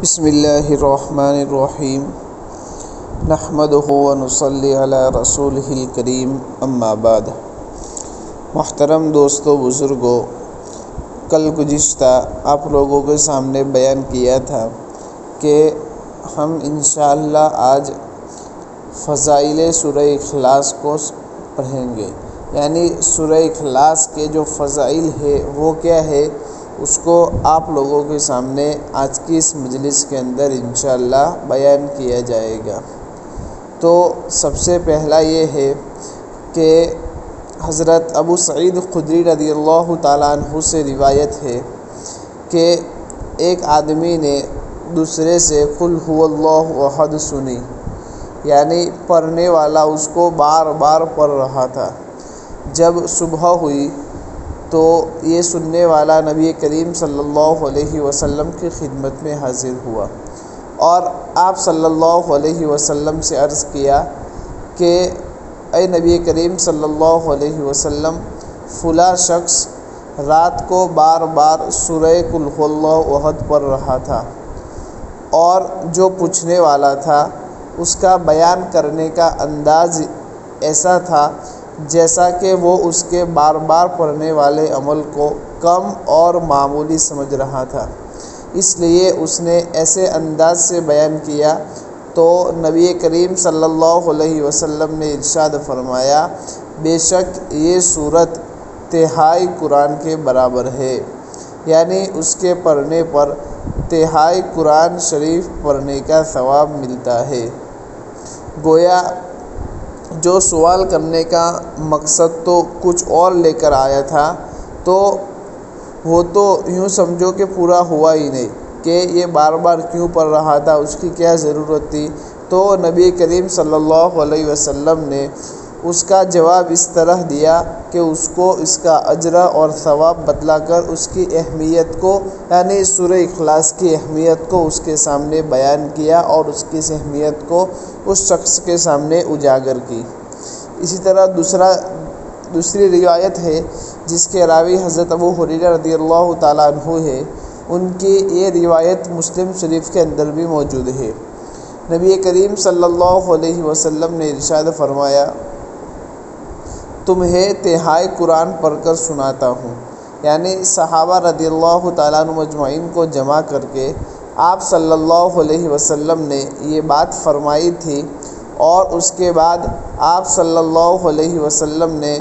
بسم اللہ الرحمن الرحیم نحمدہ ونصلی علی رسولہ الکریم اما بعد۔ محترم دوستو بزرگو، کل گزشتہ آپ لوگوں کے سامنے بیان کیا تھا کہ ہم انشاءاللہ آج فضائل سورہ اخلاص کو پڑھیں گے، یعنی سورہ اخلاص کے جو فضائل ہے وہ کیا ہے اس کو آپ لوگوں کے سامنے آج کی اس مجلس کے اندر انشاءاللہ بیان کیا جائے گا۔ تو سب سے پہلا یہ ہے کہ حضرت ابو سعید خدری رضی اللہ تعالیٰ عنہ سے روایت ہے کہ ایک آدمی نے دوسرے سے قل هو اللہ احد سنی، یعنی پڑھنے والا اس کو بار بار پڑھ رہا تھا۔ جب صبح ہوئی تو یہ سننے والا نبی کریم صلی اللہ علیہ وسلم کی خدمت میں حاضر ہوا اور آپ صلی اللہ علیہ وسلم سے عرض کیا کہ اے نبی کریم صلی اللہ علیہ وسلم، فلاں شخص رات کو بار بار سورہ قل هو اللہ احد پڑھ رہا تھا، اور جو پوچھنے والا تھا اس کا بیان کرنے کا انداز ایسا تھا جیسا کہ وہ اس کے بار بار پڑھنے والے عمل کو کم اور معمولی سمجھ رہا تھا، اس لیے اس نے ایسے انداز سے بیان کیا تو نبی کریم صلی اللہ علیہ وسلم نے ارشاد فرمایا، بے شک یہ سورت تہائی قرآن کے برابر ہے، یعنی اس کے پڑھنے پر تہائی قرآن شریف پڑھنے کا ثواب ملتا ہے۔ گویا جو سوال کرنے کا مقصد تو کچھ اور لے کر آیا تھا، تو وہ تو یوں سمجھو کہ پورا ہوا ہی نہیں کہ یہ بار بار کیوں پڑھ رہا تھا، اس کی کیا ضرورت تھی۔ تو نبی کریم صلی اللہ علیہ وسلم نے اس کا جواب اس طرح دیا کہ اس کو اس کا اجر اور ثواب بتلا کر اس کی اہمیت کو، یعنی سورہ اخلاص کی اہمیت کو اس کے سامنے بیان کیا اور اس کی اس اہمیت کو اس شخص کے سامنے اجاگر کی۔ اسی طرح دوسری روایت ہے جس کے راوی حضرت ابو ہریرہ رضی اللہ تعالیٰ عنہ ہے، ان کی یہ روایت مسلم شریف کے اندر بھی موجود ہے۔ نبی کریم صلی اللہ علیہ وسلم نے ارشاد فرمایا، تمہیں تہائی قرآن پڑھ کر سناتا ہوں، یعنی صحابہ رضی اللہ تعالیٰ عنہ مجمعین کو جمع کر کے آپ صلی اللہ علیہ وسلم نے یہ بات فرمائی تھی، اور اس کے بعد آپ صلی اللہ علیہ وسلم نے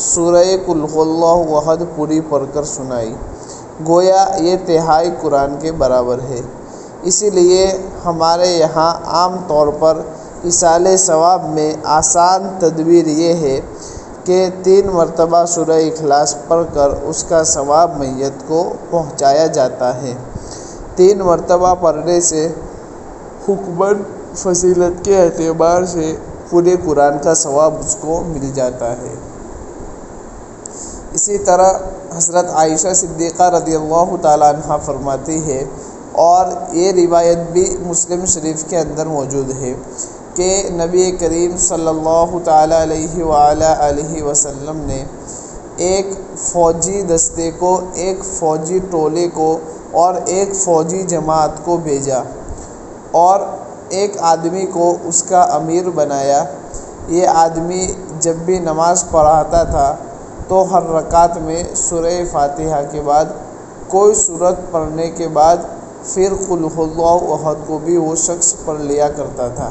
سورہ قل هو اللہ احد پوری پڑھ کر سنائی۔ گویا یہ تہائی قرآن کے برابر ہے، اسی لیے ہمارے یہاں عام طور پر ایصال ثواب میں آسان تدبیر یہ ہے کہ 3 مرتبہ سورہ اخلاص پڑھ کر اس کا ثواب میت کو پہنچایا جاتا ہے۔ 3 مرتبہ پڑھنے سے حکماً فضیلت کے اعتبار سے پورے قرآن کا ثواب اس کو مل جاتا ہے۔ اسی طرح حضرت عائشہ صدیقہ رضی اللہ تعالیٰ عنہ فرماتی ہے، اور یہ روایت بھی مسلم شریف کے اندر موجود ہے کہ نبی کریم صلی اللہ تعالیٰ علیہ وآلہ وسلم نے ایک فوجی دستے کو، ایک فوجی ٹولے کو اور ایک فوجی جماعت کو بھیجا اور ایک آدمی کو اس کا امیر بنایا۔ یہ آدمی جب بھی نماز پڑھاتا تھا تو ہر رکعت میں سورہ فاتحہ کے بعد کوئی سورت پڑھنے کے بعد پھر قل هو اللہ احد کو بھی وہ شخص پڑھ لیا کرتا تھا۔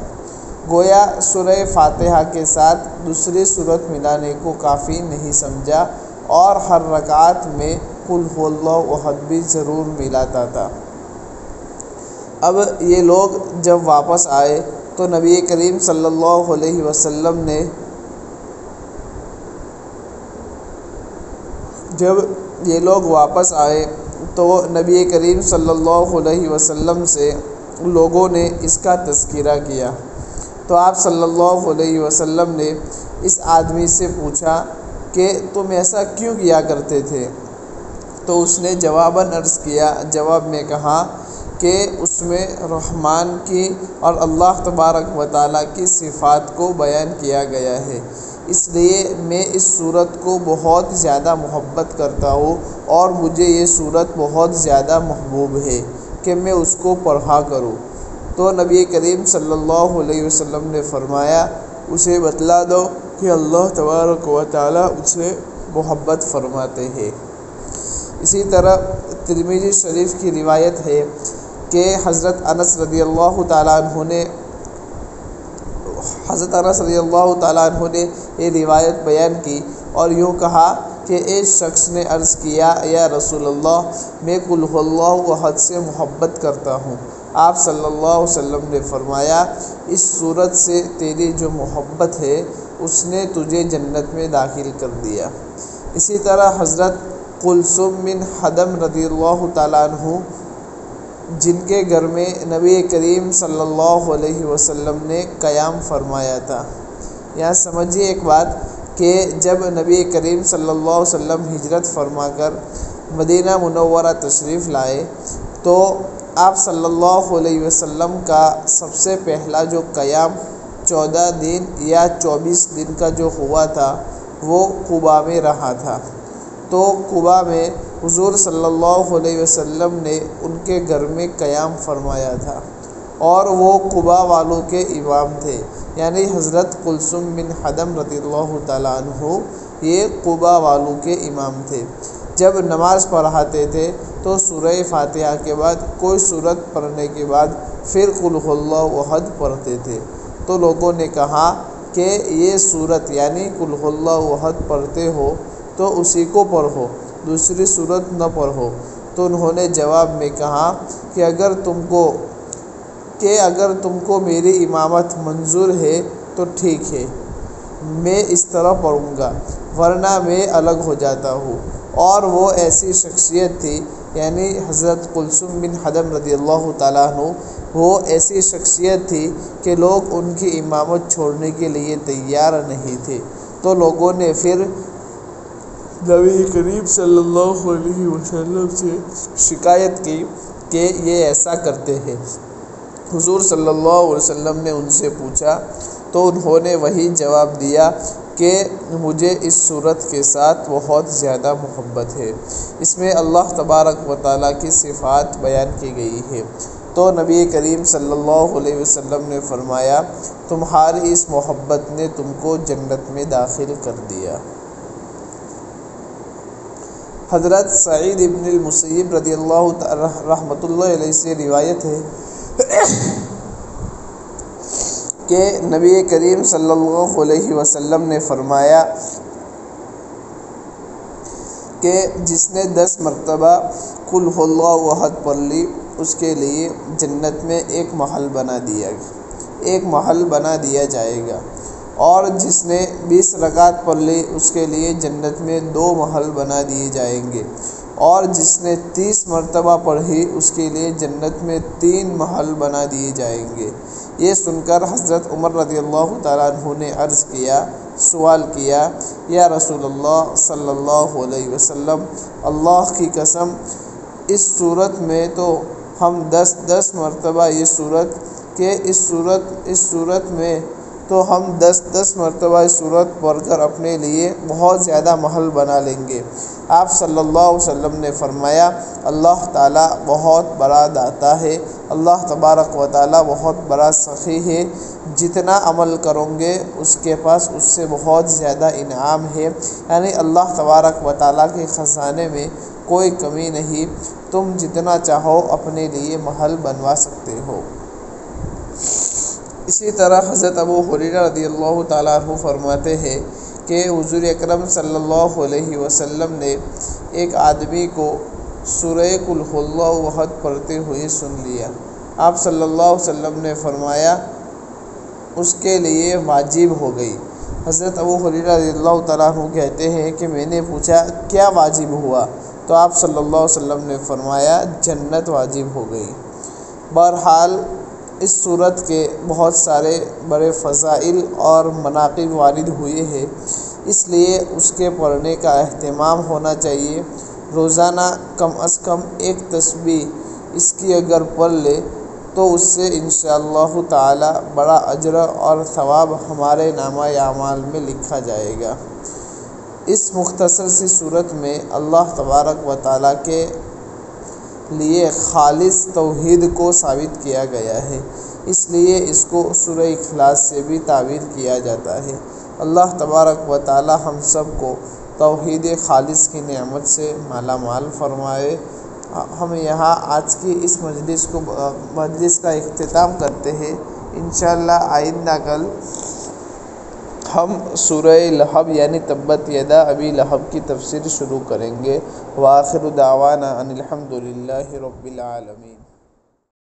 گویا سورہ فاتحہ کے ساتھ دوسری سورت ملانے کو کافی نہیں سمجھا، اور ہر رکعت میں قل هو اللہ احد بھی ضرور ملاتا تھا۔ اب یہ لوگ جب واپس آئے تو نبی کریم صلی اللہ علیہ وسلم نے نبی کریم صلی اللہ علیہ وسلم سے لوگوں نے اس کا تذکرہ کیا، تو آپ صلی اللہ علیہ وسلم نے اس آدمی سے پوچھا کہ تم ایسا کیوں کیا کرتے تھے؟ تو اس نے جواباً عرض کیا، جواب میں کہا کہ اس میں رحمان کی اور اللہ تبارک و تعالیٰ کی صفات کو بیان کیا گیا ہے، اس لیے میں اس سورت کو بہت زیادہ محبت کرتا ہوں اور مجھے یہ سورت بہت زیادہ محبوب ہے کہ میں اس کو پڑھا کروں؟ تو نبی کریم صلی اللہ علیہ وسلم نے فرمایا اسے بتلا دو کہ اللہ تبارک و تعالیٰ اسے محبت فرماتے ہیں۔ اسی طرح ترمذی شریف کی روایت ہے کہ حضرت انس رضی اللہ تعالیٰ عنہ نے یہ روایت بیان کی اور یوں کہا کہ ایک شخص نے عرض کیا یا رسول اللہ میں قل هو اللہ احد سے محبت کرتا ہوں۔ آپ صلی اللہ علیہ وسلم نے فرمایا اس صورت سے تیری جو محبت ہے اس نے تجھے جنت میں داخل کر دیا۔ اسی طرح حضرت کلثوم بن حدم رضی اللہ تعالیٰ عنہ جن کے گھر میں نبی کریم صلی اللہ علیہ وسلم نے قیام فرمایا تھا۔ یہاں سمجھیے ایک بات کہ جب نبی کریم صلی اللہ علیہ وسلم ہجرت فرما کر مدینہ منورہ تشریف لائے تو آپ صلی اللہ علیہ وسلم کا سب سے پہلا جو قیام 14 دن یا 24 دن کا جو ہوا تھا وہ قباء میں رہا تھا۔ تو قباء میں حضور صلی اللہ علیہ وسلم نے ان کے گھر میں قیام فرمایا تھا اور وہ قباء والوں کے امام تھے، یعنی حضرت کلثوم بن حدم رضی اللہ تعالیٰ عنہ یہ قباء والوں کے امام تھے۔ جب نماز پڑھاتے تھے تو سورہ فاتحہ کے بعد کوئی سورت پڑھنے کے بعد پھر قل هو اللہ احد پڑھتے تھے۔ تو لوگوں نے کہا کہ یہ سورت یعنی قل هو اللہ احد پڑھتے ہو تو اسی کو پڑھو، دوسری سورت نہ پڑھو۔ تو انہوں نے جواب میں کہا کہ اگر تم کو میری امامت منظور ہے تو ٹھیک ہے، میں اس طرح پڑھوں گا، ورنہ میں الگ ہو جاتا ہوں۔ اور وہ ایسی شخصیت تھی، یعنی حضرت کلثوم بن حدم رضی اللہ تعالیٰ عنہ وہ ایسی شخصیت تھی کہ لوگ ان کی امامت چھوڑنے کے لیے تیار نہیں تھے۔ تو لوگوں نے پھر نبی کریم صلی اللہ علیہ وسلم سے شکایت کی کہ یہ ایسا کرتے ہیں۔ حضور صلی اللہ علیہ وسلم نے ان سے پوچھا تو انہوں نے وہی جواب دیا کہ مجھے اس صورت کے ساتھ بہت زیادہ محبت ہے، اس میں اللہ تبارک و تعالیٰ کی صفات بیان کی گئی ہے۔ تو نبی کریم صلی اللہ علیہ وسلم نے فرمایا تمہاری اس محبت نے تم کو جنت میں داخل کر دیا۔ حضرت سعید ابن المسیب رضی اللہ رحمۃ اللہ علیہ سے روایت ہے کہ نبی کریم صلی اللہ علیہ وسلم نے فرمایا کہ جس نے 10 مرتبہ قل هو اللہ احد پڑھ لی اس کے لیے جنت میں ایک محل بنا دیا جائے گا، اور جس نے 20 رکعت پڑھ لی اس کے لیے جنت میں 2 محل بنا دیے جائیں گے، اور جس نے 30 مرتبہ پڑھی اس کے لیے جنت میں 3 محل بنا دیے جائیں گے۔ یہ سن کر حضرت عمر رضی اللہ تعالیٰ عنہ نے سوال کیا یا رسول اللہ صلی اللہ علیہ وسلم، اللہ کی قسم اس صورت میں تو ہم 10 مرتبہ اس صورت میں تو ہم 10 مرتبہ اس صورت پڑھ کر اپنے لیے بہت زیادہ محل بنا لیں گے۔ آپ صلی اللہ علیہ وسلم نے فرمایا اللہ تعالیٰ بہت بڑا داتا ہے، اللہ تبارک و تعالیٰ بہت بڑا سخی ہے، جتنا عمل کرو گے اس کے پاس اس سے بہت زیادہ انعام ہے، یعنی اللہ تبارک و تعالیٰ کے خزانے میں کوئی کمی نہیں، تم جتنا چاہو اپنے لیے محل بنوا سکتے ہو۔ اسی طرح حضرت ابو ہریرہ رضی اللہ تعالیٰ عنہ فرماتے ہیں کہ حضور اکرم صلی اللہ علیہ وسلم نے ایک آدمی کو سورہ قل هو اللہ احد پڑھتے ہوئے سن لیا۔ آپ صلی اللہ علیہ وسلم نے فرمایا اس کے لیے واجب ہو گئی۔ حضرت ابو ہریرہ رضی اللہ تعالیٰ عنہ کہتے ہیں کہ میں نے پوچھا کیا واجب ہوا؟ تو آپ صلی اللہ علیہ وسلم نے فرمایا جنت واجب ہو گئی۔ بہرحال اس صورت کے بہت سارے بڑے فضائل اور مناقب وارد ہوئے ہیں، اس لیے اس کے پڑھنے کا اہتمام ہونا چاہیے۔ روزانہ کم از کم ایک تسبیح اس کی اگر پڑھ لے تو اس سے انشاءاللہ تعالی بڑا اجر اور ثواب ہمارے نامہ اعمال میں لکھا جائے گا۔ اس مختصر سی صورت میں اللہ تبارک و تعالیٰ کے لیے خالص توحید کو ثابت کیا گیا ہے، اس لیے اس کو سورہ اخلاص سے بھی تعبیر کیا جاتا ہے۔ اللہ تبارک و تعالی ہم سب کو توحید خالص کی نعمت سے مالا مال فرمائے۔ ہم یہاں آج کی اس مجلس کا اختتام کرتے ہیں۔ انشاءاللہ آئندہ کل ہم سورہ لہب یعنی تبت یدا ابی لہب کی تفسیر شروع کریں گے۔ وآخر دعوانا ان الحمد للہ رب العالمین۔